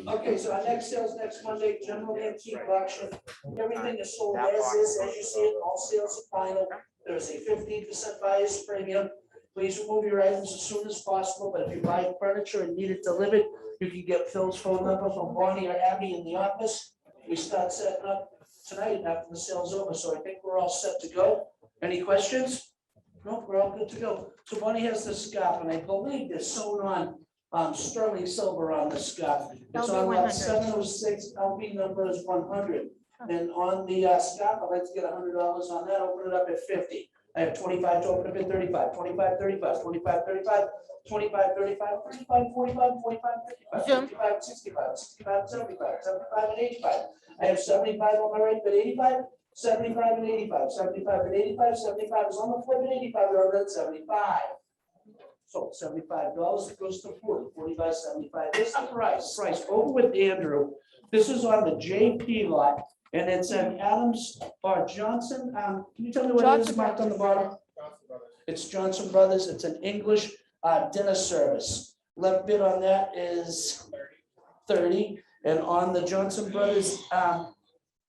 Okay, so our next sales next Monday, general antique auction. Everything is sold as is, as you see it, all sales are final. There's a 15% buyer's premium. Please remove your items as soon as possible, but if you buy furniture and need it delivered, you can get Phil's phone number from Bonnie or Abby in the office. We start setting up tonight after the sale's over, so I think we're all set to go. Any questions? No, we're all good to go. So Bonnie has this scarf, and I believe they're sewn on sterling silver on the scarf. It's on lot 706, LB number is 100. And on the scarf, I'd like to get $100 on that, open it up at 50. I have 25 to open up at 35, 25, 35, 25, 35, 25, 35, 35, 45, 45, 55, 55, 65, 65, 75, 75, and 85. I have 75 on my right, but 85, 75 and 85, 75 and 85, 75 is on the flip, and 85 are at 75. So $75, it goes to 40, 40 by 75. This is the price. Over with Andrew. This is on the JP lot, and it's an Adams or Johnson. Can you tell me what it is marked on the bottom? It's Johnson Brothers. It's an English dinner service. Left bid on that is 30, and on the Johnson Brothers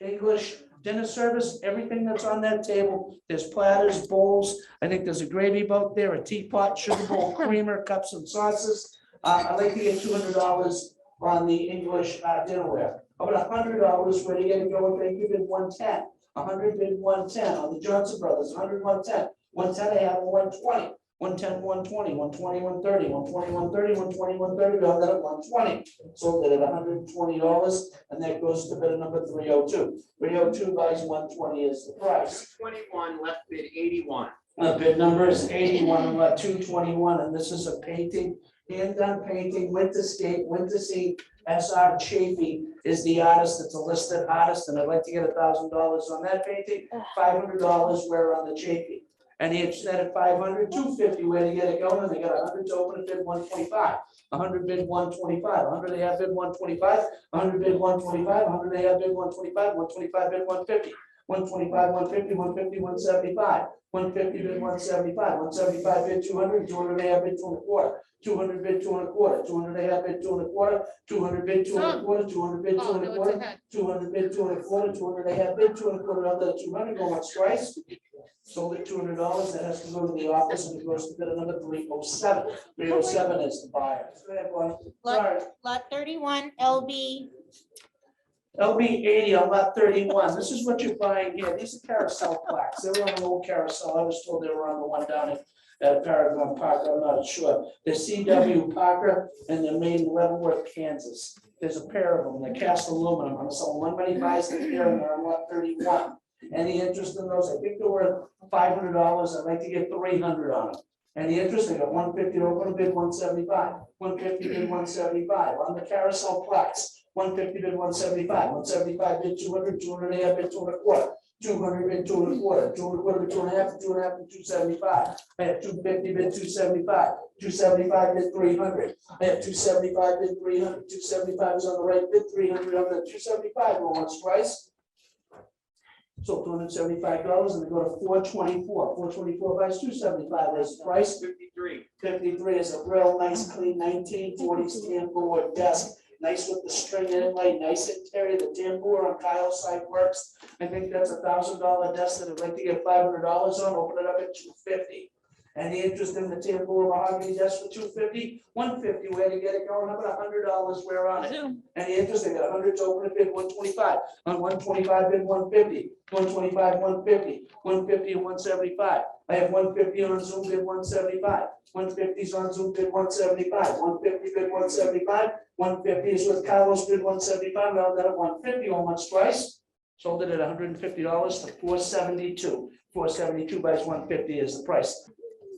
English dinner service, everything that's on that table, there's platters, bowls. I think there's a gravy boat there, a teapot, sugar bowl, creamer, cups and sauces. I'd like to get $200 on the English dinnerware. How about $100? Where do you get to go? If they give it 110, 100 bid 110 on the Johnson Brothers. 100, 110, 110. I have 120. 110, 120, 120, 130, 120, 130, 120, 130, got that at 120. Sold it at $120, and that goes to bid number 302. 302 buys 120 is the price. 21, left bid 81. Bid number is 81 and lot 221, and this is a painting, hand-done painting, winter skate, winter seat. SR Chafee is the artist, it's a listed artist, and I'd like to get $1,000 on that painting, $500 where on the Chafee. And he had set at 500, 250 where to get it going, and they got 100 to open it, bid 125, 100 bid 125, 100 they have bid 125, 100 bid 125, 100 they have bid 125, 125 bid 150, 125, 150, 150, 175, 150 bid 175, 175 bid 200, 200 they have bid 2 and a quarter, 200 bid 2 and a quarter, 200 they have bid 2 and a quarter, 200 bid 2 and a quarter, 200 bid 2 and a quarter, 200 bid 2 and a quarter, 200 they have bid 2 and a quarter, under 200, go once twice. Sold at $200, that has to go to the office, and it goes to bid number 307. 307 is the buyer. Go ahead, Bonnie. Sorry. Lot 31, LB. LB 80 on lot 31. This is what you're buying here. These are carousel plaques. They were on an old carousel. I was told they were on the one down at Paragon Park. I'm not sure. They're CW Parker, and they're made in Leavenworth, Kansas. There's a pair of them. They're cast aluminum. I'm selling one many buys them here, and they're on lot 31. Any interest in those? I think they're worth $500. I'd like to get 300 on them. Any interest? I got 150 to open a bid 175. 150 bid 175 on the carousel plaques. 150 bid 175. 175 bid 200. 200 they have bid 2 and a quarter. 200 bid 2 and a quarter. 2 and a quarter bid 2 and a half. 2 and a half bid 275. I have 250 bid 275. 275 bid 300. I have 275 bid 300. 275 is on the right bid. 300 on the 275. Go once twice. So $275, and they go to 424. 424 buys 275 as the price. 53. 53 is a real nice, clean 1940 tambour desk. Nice with the string inlay, nice interior. The tambour on Kyle's side works. I think that's $1,000 desk that I'd like to get $500 on. Open it up at 250. Any interest in the tambour mahogany desk for 250? 150, where to get it going? How about $100 where on it? Any interest? I got 100 to open it bid 125. On 125 bid 150. 125, 150, 150 and 175. I have 150 on Zoom bid 175. 150 is on Zoom bid 175. 150 bid 175. 150 is with Carlos bid 175. Now that at 150 almost twice. Sold it at $150 to 472. 472 buys 150 is the price.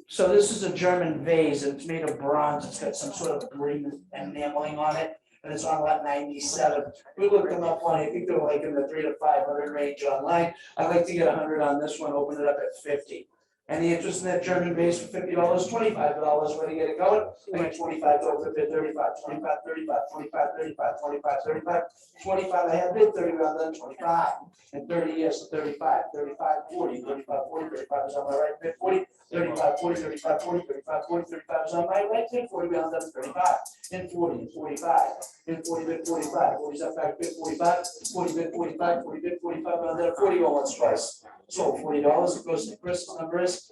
So this is a German vase. It's made of bronze. It's got some sort of green enameling on it. And it's on lot 97. We looked them up on, I think they're like in the 300 to 500 range online. I'd like to get 100 on this one, open it up at 50. Any interest in that German base for $50, $25, where to get it going? I got 25 to open bid 35, 25, 35, 25, 35, 25, 35, 25. I have bid 30 on then 25. And 30 years to 35, 35, 40, 35, 40, 35 is on my right bid 40, 35, 40, 35, 40, 35, 35, 40, 35 is on my right, and 40 round up to 35, and 40, and 45, and 40 bid 45, 40 is up back bid 45, 40 bid 45, 40 bid 45, round up 40 going once twice. So $40, it goes to Chris, number is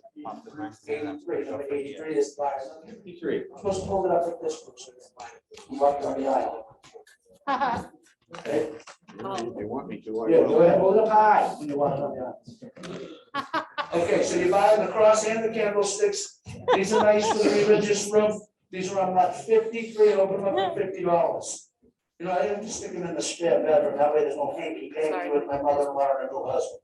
83, number 83 is buyer. 53. I'm supposed to hold it up like this. I'm walking on the aisle. Okay? They want me to. Yeah, go ahead, hold it up high when you want it on the aisle. Okay, so you buy the cross and the candlesticks. These are nice for the religious room. These are on lot 53 and open them up for $50. You know, I didn't just stick them in the spare bedroom. That way there's no hanky panky with my mother-in-law and her new husband.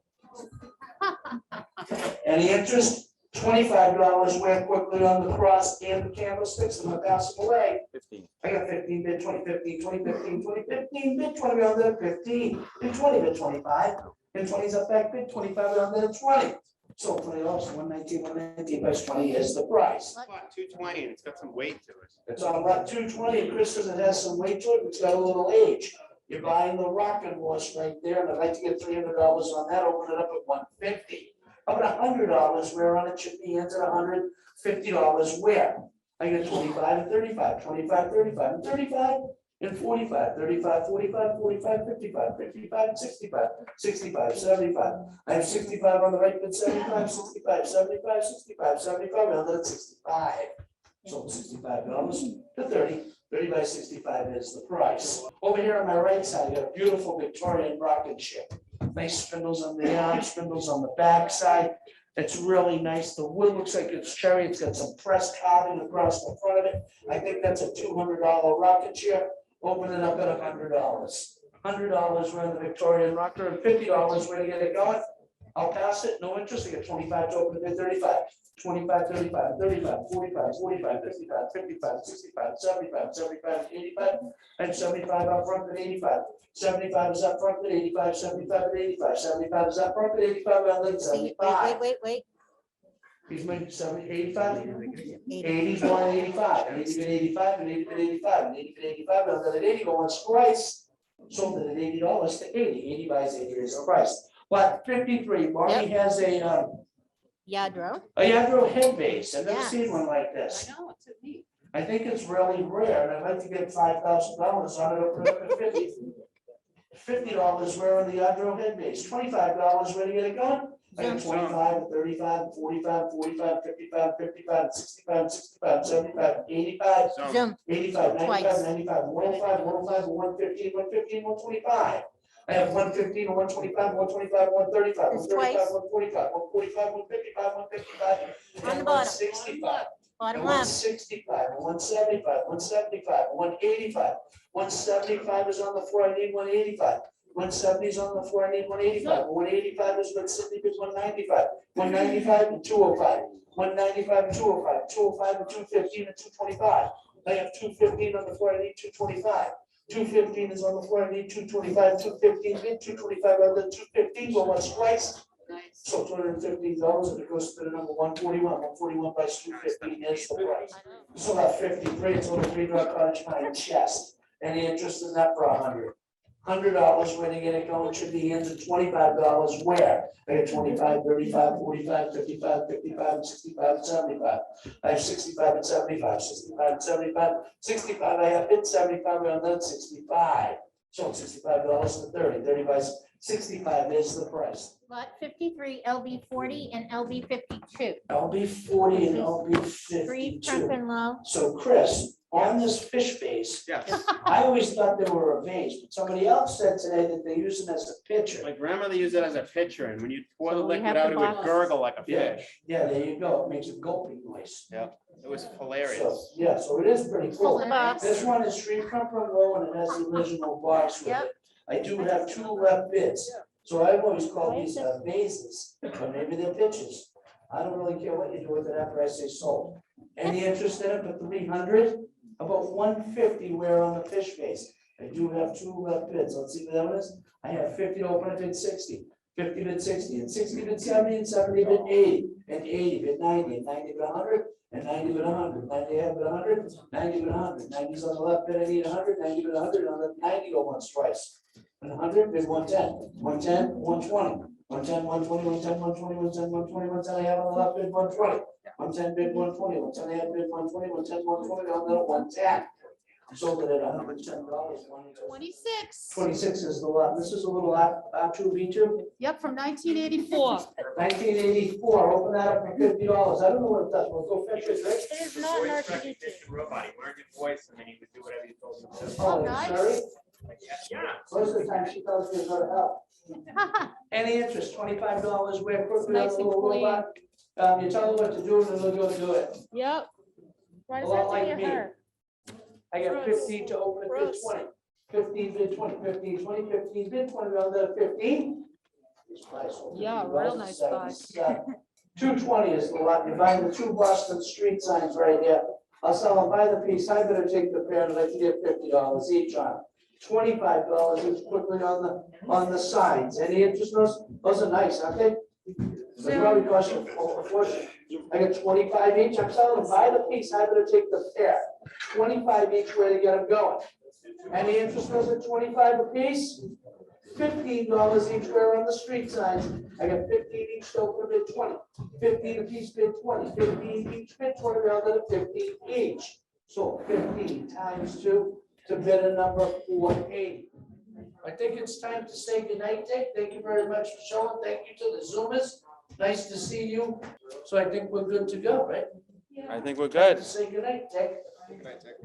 Any interest? $25 wear quickly on the cross and the candlesticks. I'm gonna pass them away. 15. I got 15 bid, 20, 15, 20, 15, 20, 15 bid, 20 round there, 15, and 20 bid, 25, and 20's up back bid, 25 round there, 20. So $20, 119 plus 20 is the price. Lot 220, and it's got some weight to it. It's on lot 220, and Chris says it has some weight to it, it's got a little age. You're buying the rocking horse right there, and I'd like to get $300 on that, open it up at 150. How about $100 where on it should be ends at $150 where? I get 25 and 35, 25, 35, and 35, and 45, 35, 45, 45, 55, 55, and 65, 65, 75. I have 65 on the right, but 75, 65, 75, 65, 75, and then 65. So $65 to 30, 30 by 65 is the price. Over here on my right side, I got a beautiful Victorian rocket ship. Nice spindles on the arm, spindles on the back side. It's really nice. The wood looks like it's cherry. It's got some pressed carving across the front of it. I think that's a $200 rocket ship. Open it up at $100. $100 we're in the Victorian rocker and $50 where to get it going. I'll pass it, no interest. I get 25 to open it at 35. 25, 35, 35, 45, 45, 55, 55, 65, 75, 75, 85, and 75 up front at 85. 75 is up front at 85, 75 at 85, 75 is up front at 85, and then 75. Wait. He's made 70, 85, 80's 185, and 80 bid 85, and 80 bid 85, and 80 bid 85, and then at 80 go once twice. Sold it at $80 to 80, 80 buys 80 is the price. But 53, Barney has a Yadro. Yadro head base. I've never Yeah. seen one like this. I know, it's a neat. I think it's really rare, and I'd like to get $5,000 on it, open it up at 50. $50 where on the Yadro head base, $25 where to get it going? I got 25, and 35, and 45, and 45, 55, 55, 65, 65, 75, 85, So, Zoom. 85, 95, Twice. 95, 105, 105, 115, 115, 125. I have 115, 125, 125, 135, It's 135, twice. 145, 145, 155, 155, On the and bottom. 165. Bottom And left. 165, 175, 175, 185, 175 is on the floor, I need 185. 170 is on the floor, I need 185. 185 is what Cindy did, 195. 195 and 205. 195 and 205. 205 and 215 and 225. I have 215 on the floor, I need 225. 215 is on the floor, I need 225, 215, and 225, other than 215, go once twice. nice. So $215, and it goes to the number 141. 141 by 215 is the price. So that 53, it's a little $3 cottage pine chest. Any interest in that for $100? $100 when you get it going should be in to $25 where? I get 25, 35, 45, 55, 55, and 65, and 75. I have 65 and 75, 65 and 75, 65, I have hit 75, and then 65. So $65 to 30, 30 by 65 is the price. Lot 53, LB 40, and LB 52. LB 40 and LB 3 52. front and low. So Chris, on this fish base, Yes, I always thought they were a vase, but somebody else said today that they use them as a pitcher. my grandmother used it as a pitcher, and when you pour the So we liquid have out, the it would box. gurgle like a Yeah. fish. Yeah, there you go. It makes a gulping noise. It was So, hilarious. yeah, so it is pretty Pull cool. the box. This one is street front and low, and it has the original box with Yep. it. I do have 2 left bids, so I've always called these vases, but maybe they're pitches. I don't really care what you do with it after I say sold. Any interest in it for 300? About 150 where on the fish vase. I do have 2 left bids. Let's see what that one is. I have 50 to open it at 60. 50 bid 60, and 60 bid 70, and 70 bid 80, and 80 bid 90, and 90 bid 100, and 90 bid 100, 90 bid 100, 90 bid 100, 90's on the left bid, I need 100, 90 bid 100, on the 90 go once twice. And 100 bid 110, 110, 120, 110, 120, 110, 120, 110, 120, 110, I have on the left bid 120. 110 bid 120, 110, I have bid 120, 110, 120, on the 110. Sold it at $110. 26. 26 is the lot. This is a little R2 V2. Yep, from 1984. 1984, open that up for $50. I don't know what it does. We'll go fetch it, right? It is not an Voice R2D2. recognition robot. He learned your voice and then he would do whatever you told him to. Oh, nice. sorry. Yeah. Most of the time she tells me to go to hell. Any interest, $25, we're quickly on Nice the and little clean. robot. You tell them what to do and then they'll go do it. Yep. Why A does lot that have like to be me. a her? I got Gross. 15 to open at bid Gross. 20. 15 bid 20, 15, 20, 15 bid 20, round that 15. This price will be Yeah, real nice buy. 220 is the lot. You're buying the 2 Boston street signs right here. I'll sell them by the piece. I better take the pair and let you get $50 each on it. $25 each quickly on the signs. Any interest? Those are nice, aren't they? They probably cost you a fortune. I got 25 each. I'm selling them by the piece. I better take the pair. 25 each way to get them going. Any interest? Those at 25 a piece? $15 each way on the street signs. I got 15 each to open bid 20. 15 a piece bid 20. 15 each bid 20 round to 15 each. So 15 times 2 to bid a number 480. I think it's time to say goodnight, Dick. Thank you very much for showing. Thank you to the Zoomers. Nice to see you. So I think we're good to go, right? I think we're Time good. to say goodnight, Dick. Good night, Dick.